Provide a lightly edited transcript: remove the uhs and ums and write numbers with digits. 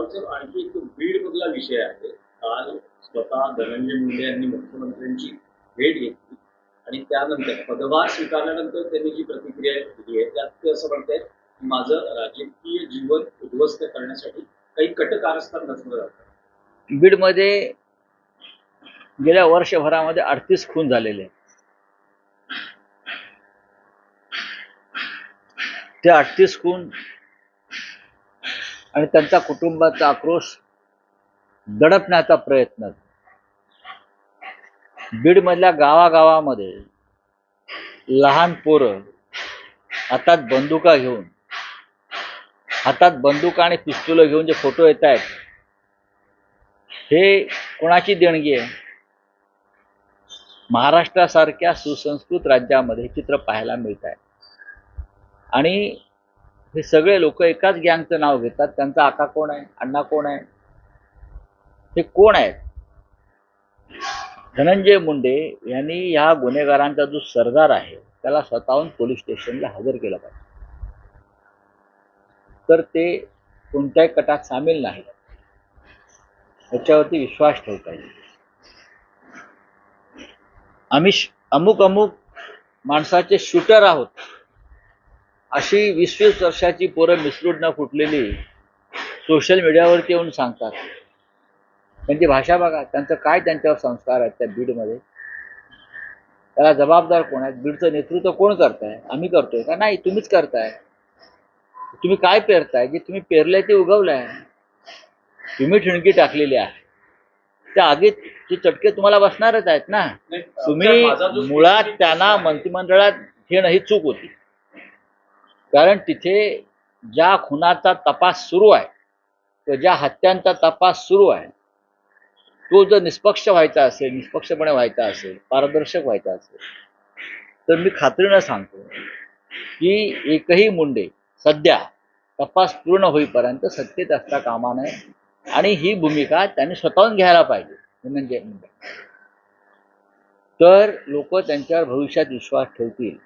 महत्वाचा आणखी एक बीड मधला विषय आहे. काल स्वतः धनंजय मुंडे यांनी मुख्यमंत्र्यांची भेट घेतली आणि त्यानंतर पदभार स्वीकारल्यानंतर त्यांनी जी प्रतिक्रिया दिली आहे त्यात ते असं म्हणतायत की माझं राजकीय जीवन उद्ध्वस्त करण्यासाठी काही कट कारस्थान रचलं जातं. बीडमध्ये गेल्या वर्षभरामध्ये 38 खून झालेले आहेत. ते 38 खून आणि त्यांच्या कुटुंबाचा आक्रोश दडपण्याचा प्रयत्न. बीडमधल्या गावागावामध्ये लहान पोरं हातात बंदुका घेऊन, हातात बंदुका आणि पिस्तूल घेऊन जे फोटो येत आहेत, हे कोणाची देणगी आहे? महाराष्ट्रासारख्या सुसंस्कृत राज्यामध्ये हे चित्र पाहायला मिळत आहे. आणि हे सगळे लोक एकाच गँगचं नाव घेतात. त्यांचा आका कोण आहे, अण्णा कोण आहे, हे कोण आहेत? धनंजय मुंडे यांनी या गुन्हेगारांचा जो सरदार आहे त्याला स्वतःहून पोलीस स्टेशनला हजर केलं पाहिजे. तर ते कोणत्याही कटात सामील नाही, याच्यावरती विश्वास ठेवता पाहिजे. आम्ही अमुक माणसाचे शूटर आहोत अशी 20-20 वर्षाची पोरं मिसरूड न फुटलेली सोशल मीडियावरती येऊन सांगतात. त्यांची भाषा बघा, त्यांचं काय त्यांच्यावर संस्कार आहेत त्या बीडमध्ये. त्याला जबाबदार कोण आहेत? बीडचं नेतृत्व कोण करताय? आम्ही करतोय का? नाही, तुम्हीच करताय. तुम्ही काय पेरताय? जे तुम्ही पेरलंय ते उगवलंय. तुम्ही ठिणगी टाकलेली आहे, त्या आगीत ते चटके तुम्हाला बसणारच आहेत ना. तुम्ही मुळात त्यांना मंत्रिमंडळात घेणं ही चूक होती. कारण तिथे ज्या खुनाचा तपास सुरू आहे किंवा ज्या हत्यांचा तपास सुरू आहे, तो जर निष्पक्ष व्हायचा असेल, निष्पक्षपणे व्हायचा असेल, पारदर्शक व्हायचा असेल, तर मी खात्रीनं सांगतो की एकही मुंडे सध्या तपास पूर्ण होईपर्यंत सत्तेत असता कामा नये. आणि ही भूमिका त्यांनी स्वतःहून घ्यायला पाहिजे. म्हणजे तर लोक त्यांच्यावर भविष्यात विश्वास ठेवतील.